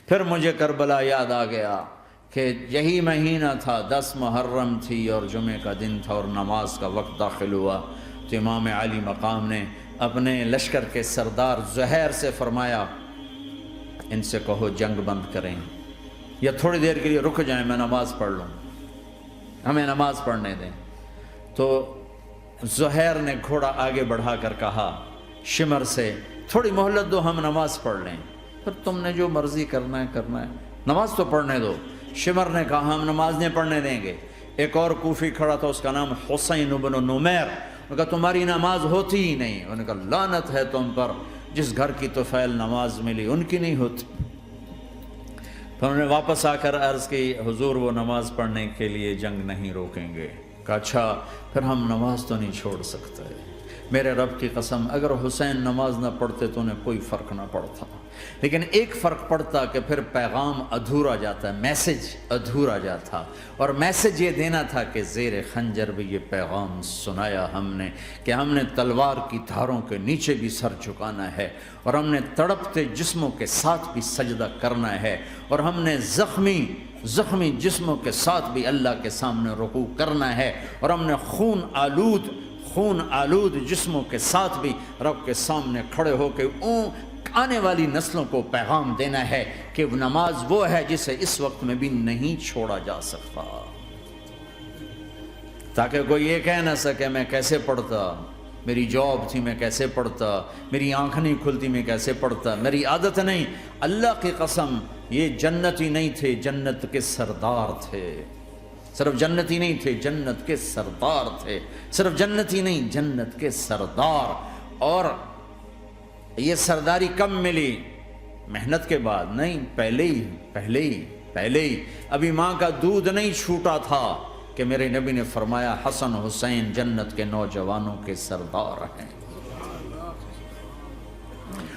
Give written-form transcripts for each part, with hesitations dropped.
پھر مجھے کربلا یاد آ گیا کہ یہی مہینہ تھا، 10 محرم تھی اور جمعے کا دن تھا اور نماز کا وقت داخل ہوا، تو امام علی مقام نے اپنے لشکر کے سردار زہیر سے فرمایا ان سے کہو جنگ بند کریں یا تھوڑی دیر کے لیے رک جائیں، میں نماز پڑھ لوں، ہمیں نماز پڑھنے دیں۔ تو زہیر نے گھوڑا آگے بڑھا کر کہا شمر سے تھوڑی مہلت دو، ہم نماز پڑھ لیں، پھر تم نے جو مرضی کرنا ہے، نماز تو پڑھنے دو۔ شمر نے کہا ہم نماز نہیں پڑھنے دیں گے۔ ایک اور کوفی کھڑا تھا، اس کا نام حسین بن نمیر، انہوں نے کہا تمہاری نماز ہوتی ہی نہیں۔ انہوں نے کہا لعنت ہے تم پر، جس گھر کی طفیل نماز ملی ان کی نہیں ہوتی۔ پھر انہوں نے واپس آ کر عرض کی حضور وہ نماز پڑھنے کے لیے جنگ نہیں روکیں گے۔ کہا اچھا پھر ہم نماز تو نہیں چھوڑ سکتے، میرے رب کی قسم اگر حسین نماز نہ پڑھتے تو انہیں کوئی فرق نہ پڑتا، لیکن ایک فرق پڑتا کہ پھر پیغام ادھورا جاتا، میسج ادھورا جاتا، اور میسج یہ دینا تھا کہ زیر خنجر بھی یہ پیغام سنایا ہم نے کہ ہم نے تلوار کی دھاروں کے نیچے بھی سر جھکانا ہے، اور ہم نے تڑپتے جسموں کے ساتھ بھی سجدہ کرنا ہے، اور ہم نے زخمی جسموں کے ساتھ بھی اللہ کے سامنے رکوع کرنا ہے، اور ہم نے خون آلود جسموں کے ساتھ بھی رب کے سامنے کھڑے ہو کے آنے والی نسلوں کو پیغام دینا ہے کہ نماز وہ ہے جسے اس وقت میں بھی نہیں چھوڑا جا سکتا، تاکہ کوئی یہ کہہ نہ سکے میں کیسے پڑھتا، میری جاب تھی میں کیسے پڑھتا، میری آنکھ نہیں کھلتی میں کیسے پڑھتا، میری عادت نہیں۔ اللہ کی قسم یہ جنتی نہیں تھے، جنت کے سردار تھے، صرف جنتی نہیں تھے، جنت کے سردار تھے، صرف جنتی نہیں جنت کے سردار۔ اور یہ سرداری کب ملی؟ محنت کے بعد نہیں، پہلے ہی ابھی ماں کا دودھ نہیں چھوٹا تھا کہ میرے نبی نے فرمایا حسن حسین جنت کے نوجوانوں کے سردار ہیں،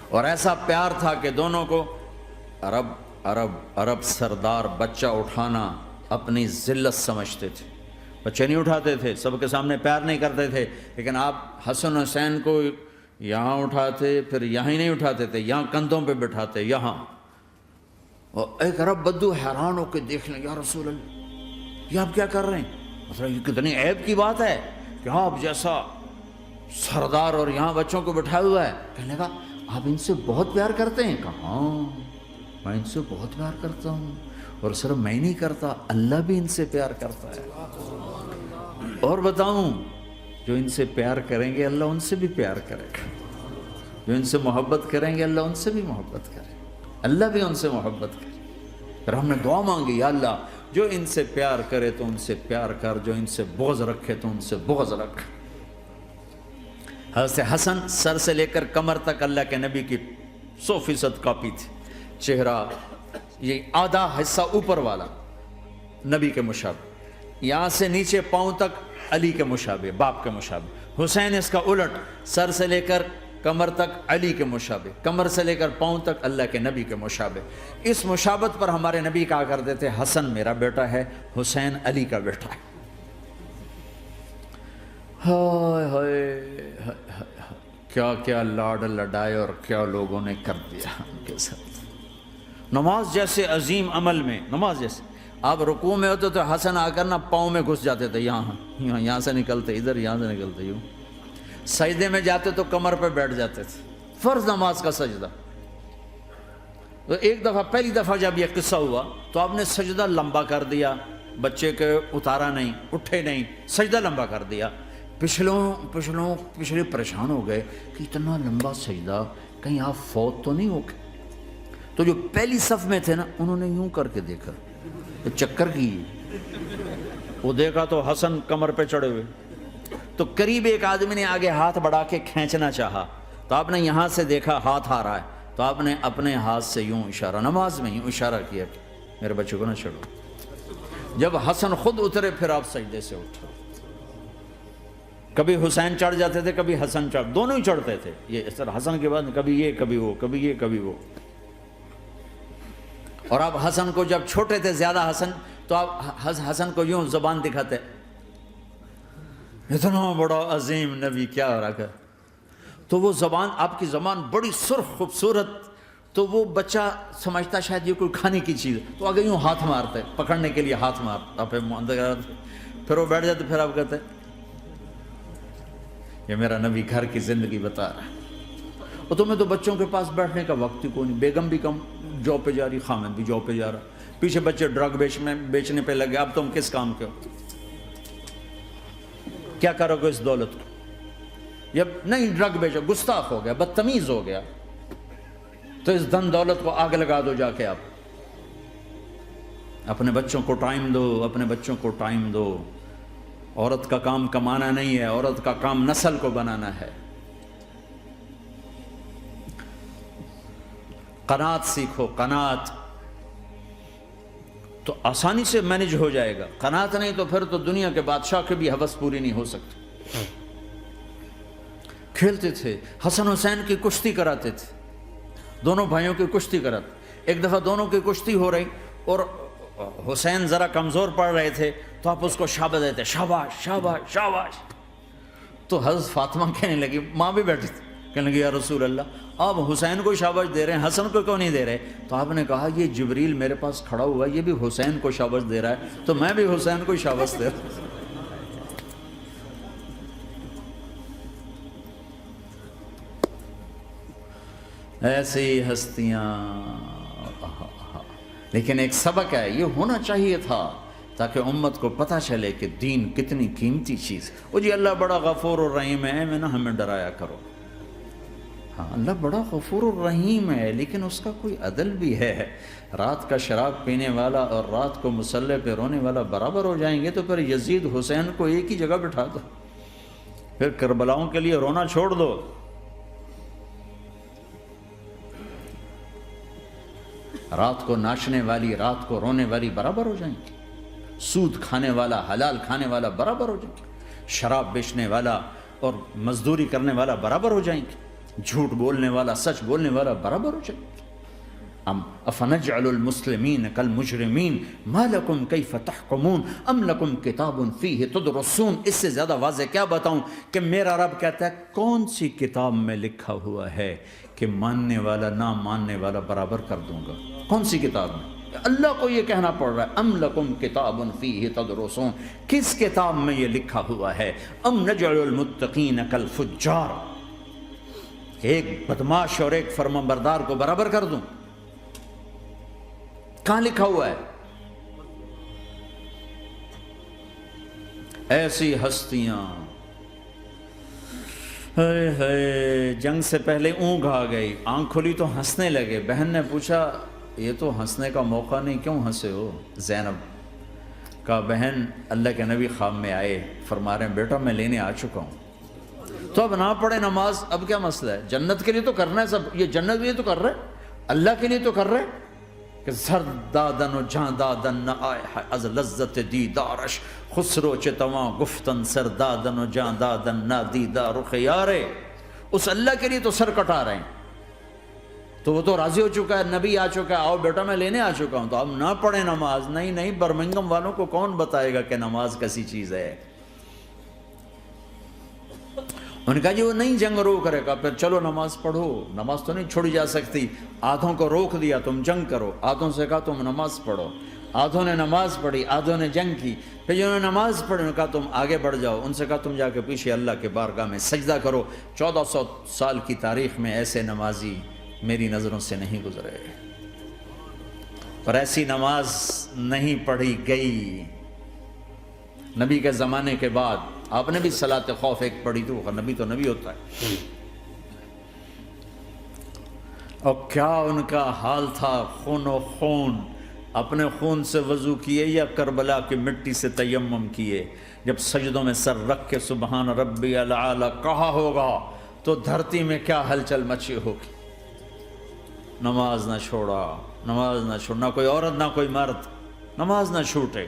اور ایسا پیار تھا کہ دونوں کو عرب سردار بچہ اٹھانا اپنی ذلت سمجھتے تھے، بچے نہیں اٹھاتے تھے، سب کے سامنے پیار نہیں کرتے تھے، لیکن آپ حسن حسین کو یہاں اٹھاتے، پھر یہاں ہی نہیں اٹھاتے تھے، یہاں کندھوں پہ بٹھاتے، یہاں۔ اور ایک عرب بدو حیران ہو کے دیکھ لیں، یا رسول اللہ یہ آپ کیا کر رہے ہیں؟ مطلب یہ کتنی عیب کی بات ہے کہ آپ جیسا سردار اور یہاں بچوں کو بٹھایا ہوا ہے۔ کہنے لگا آپ ان سے بہت پیار کرتے ہیں؟ کہا ہاں میں ان سے بہت پیار کرتا ہوں، اور صرف میں نہیں کرتا، اللہ بھی ان سے پیار کرتا ہے۔ اور بتاؤں جو ان سے پیار کریں گے اللہ ان سے بھی پیار کرے گا، جو ان سے محبت کریں گے اللہ ان سے بھی محبت کرے، اللہ بھی ان سے محبت کرے۔ پھر ہم نے دعا مانگی یا اللہ جو ان سے پیار کرے تو ان سے پیار کر، جو ان سے بغض رکھے تو ان سے بغض رکھ۔ حضرت حسن سر سے لے کر کمر تک اللہ کے نبی کی 100% کاپی تھی، چہرہ یہ آدھا حصہ اوپر والا نبی کے مشابہ، یہاں سے نیچے پاؤں تک علی کے مشابہ، باپ کے مشابہ۔ حسین اس کا الٹ، سر سے لے کر کمر تک علی کے مشابہ، کمر سے لے کر پاؤں تک اللہ کے نبی کے مشابہ۔ اس مشابہت پر ہمارے نبی کہا کرتے تھے حسن میرا بیٹا ہے، حسین علی کا بیٹا ہے۔ ہائے ہائے کیا کیا لاڈ لڈائے اور کیا لوگوں نے کر دیا ان کے ساتھ۔ نماز جیسے عظیم عمل میں، نماز جیسے آپ رکوع میں ہوتے تو حسن آ کر نہ پاؤں میں گھس جاتے تھے، یہاں سے نکلتے ادھر، یہاں سے نکلتے یوں، سجدے میں جاتے تو کمر پہ بیٹھ جاتے تھے، فرض نماز کا سجدہ۔ تو ایک دفعہ پہلی دفعہ جب یہ قصہ ہوا تو آپ نے سجدہ لمبا کر دیا، بچے کے اتارا نہیں، اٹھے نہیں، سجدہ لمبا کر دیا۔ پچھلے پریشان ہو گئے کہ اتنا لمبا سجدہ کہیں آپ فوت تو نہیں ہو گئے؟ تو جو پہلی صف میں تھے نا انہوں نے یوں کر کے دیکھا، چکر کی وہ دیکھا تو حسن کمر پہ چڑھے ہوئے، تو قریب ایک آدمی نے آگے ہاتھ بڑھا کے کھینچنا چاہا، تو آپ نے یہاں سے دیکھا ہاتھ آ رہا ہے، تو آپ نے اپنے ہاتھ سے یوں اشارہ، نماز میں یوں اشارہ کیا کہ میرے بچے کو نہ چڑھو۔ جب حسن خود اترے پھر آپ سجدے سے اٹھے، کبھی حسین چڑھ جاتے تھے، کبھی حسن دونوں ہی چڑھتے تھے، یہ اس طرح حسن کے بعد کبھی یہ کبھی وہ، کبھی یہ کبھی وہ۔ اور آپ حسن کو جب چھوٹے تھے زیادہ حسن، تو آپ حسن کو یوں زبان دکھاتے، اتنا بڑا عظیم نبی کیا ہو رہا ہے، تو وہ زبان، آپ کی زبان بڑی سرخ خوبصورت تو وہ بچہ سمجھتا شاید یہ کوئی کھانے کی چیز ہے، تو آگے یوں ہاتھ مارتا ہے، پکڑنے کے لیے ہاتھ مارتا، پھر وہ بیٹھ جاتے، پھر آپ کہتے ہیں یہ میرا نبی گھر کی زندگی بتا رہا ہے۔ اور تمہیں تو بچوں کے پاس بیٹھنے کا وقت ہی کوئی نہیں، بیگم بھی کم جاب پہ جا رہی، خامد بھی جاب پہ جا رہا، پیچھے بچے ڈرگ بیچنے پہ لگے، اب تم کس کام کے ہو؟ کیا کرو گے اس دولت کو؟ یا نہیں ڈرگ بیچو، گستاخ ہو گیا، بدتمیز ہو گیا، تو اس دن دولت کو آگ لگا دو جا کے۔ آپ اپنے بچوں کو ٹائم دو، اپنے بچوں کو ٹائم دو۔ عورت کا کام کمانا نہیں ہے، عورت کا کام نسل کو بنانا ہے۔ قناعت سیکھو، قناعت تو آسانی سے مینج ہو جائے گا، قناعت نہیں تو پھر تو دنیا کے بادشاہ کی بھی ہوس پوری نہیں ہو سکتی۔ کھیلتے تھے، حسن حسین کی کشتی کراتے تھے، دونوں بھائیوں کی کشتی کراتے۔ ایک دفعہ دونوں کی کشتی ہو رہی اور حسین ذرا کمزور پڑ رہے تھے، تو آپ اس کو شاباش دیتے، شاباش شاباش شاباش۔ تو حضرت فاطمہ کہنے لگی، ماں بھی بیٹھی تھی، کہنے لگی یا رسول اللہ آپ حسین کو شاباش دے رہے ہیں، حسن کو کیوں نہیں دے رہے؟ تو آپ نے کہا یہ جبریل میرے پاس کھڑا ہوا ہے، یہ بھی حسین کو شاباش دے رہا ہے، تو میں بھی حسین کو شاباش دے رہا ہوں۔ ایسی ہستیاں، لیکن ایک سبق ہے، یہ ہونا چاہیے تھا تاکہ امت کو پتہ چلے کہ دین کتنی قیمتی چیز ہے۔ وہ جی اللہ بڑا غفور الرحیم ہے، میں نہ ہمیں ڈرایا کرو۔ ہاں اللہ بڑا غفور الرحیم ہے، لیکن اس کا کوئی عدل بھی ہے۔ رات کا شراب پینے والا اور رات کو مسلح پہ رونے والا برابر ہو جائیں گے، تو پھر یزید حسین کو ایک ہی جگہ بٹھا دو، پھر کربلاؤں کے لیے رونا چھوڑ دو۔ رات کو ناچنے والی، رات کو رونے والی برابر ہو جائیں گے، سود کھانے والا، حلال کھانے والا برابر ہو جائیں گے، شراب بیچنے والا اور مزدوری کرنے والا برابر ہو جائیں گے، جھوٹ بولنے والا، سچ بولنے والا برابر ہو جائیں گے۔ افنجعل المسلمین کالمجرمین ما لکم کیف تحکمون ام لکم کتاب فیہ تدرسون۔ اس سے زیادہ واضح کیا بتاؤں کہ میرا رب کہتا ہے کون سی کتاب میں لکھا ہوا ہے کہ ماننے والا نہ ماننے والا برابر کر دوں گا؟ کون سی کتاب میں؟ اللہ کو یہ کہنا پڑ رہا ہے ام لکم کتاب فیہ تدرسون، کس کتاب میں یہ لکھا ہوا ہے؟ ام نجعل المتقین کالفجار، ایک بدماش اور ایک فرمانبردار کو برابر کر دوں؟ کہاں لکھا ہوا ہے؟ ایسی ہستیاں، جنگ سے پہلے اونگ آ گئی، آنکھ کھلی تو ہنسنے لگے۔ بہن نے پوچھا یہ تو ہنسنے کا موقع نہیں، کیوں ہنسے ہو؟ زینب کہا بہن اللہ کے نبی خواب میں آئے، فرما رہے ہیں بیٹا میں لینے آ چکا ہوں، تو اب نہ پڑھے نماز، اب کیا مسئلہ ہے؟ جنت کے لیے تو کرنا ہے سب، یہ جنت کے لیے تو کر رہے، اللہ کے لیے تو کر رہے کہ زر دادن و جان دادن نہ آئے از لذت دیدارش، خسرو چتواں گفتن سر دادن و جان دادن نہ دیدار رخ یارے۔ اس اللہ کے لیے تو سر کٹا رہے ہیں، تو وہ تو راضی ہو چکا ہے، نبی آ چکا ہے، آؤ بیٹا میں لینے آ چکا ہوں، تو اب نہ پڑھیں نماز؟ نہیں نہیں، برمنگم والوں کو کون بتائے گا کہ نماز کیسی چیز ہے؟ انہوں نے کہا جی وہ نہیں جنگ روک کرے گا، پھر چلو نماز پڑھو، نماز تو نہیں چھوڑی جا سکتی۔ آدھوں کو روک دیا تم جنگ کرو، آدھوں سے کہا تم نماز پڑھو، آدھوں نے نماز پڑھی، آدھوں نے جنگ کی۔ پھر جنہوں نے نماز پڑھی انہوں نے کہا تم آگے بڑھ جاؤ، ان سے کہا تم جا کے پیچھے اللہ کے بارگاہ میں سجدہ کرو۔ 1400 سال کی تاریخ میں ایسے نمازی میری نظروں سے نہیں گزرے، اور ایسی نماز نہیں پڑھی گئی نبی کے زمانے کے بعد۔ آپ نے بھی صلاۃ خوف ایک پڑھی تھی، وہ نبی تو نبی ہوتا ہے، اور کیا ان کا حال تھا، خون و خون، اپنے خون سے وضو کیے یا کربلا کی مٹی سے تیمم کیے؟ جب سجدوں میں سر رکھ کے سبحان ربی الاعلی کہا ہوگا تو دھرتی میں کیا ہلچل مچی ہوگی۔ نماز نہ چھوڑا، نماز نہ چھوڑنا، کوئی عورت نہ کوئی مرد، نماز نہ چھوٹے۔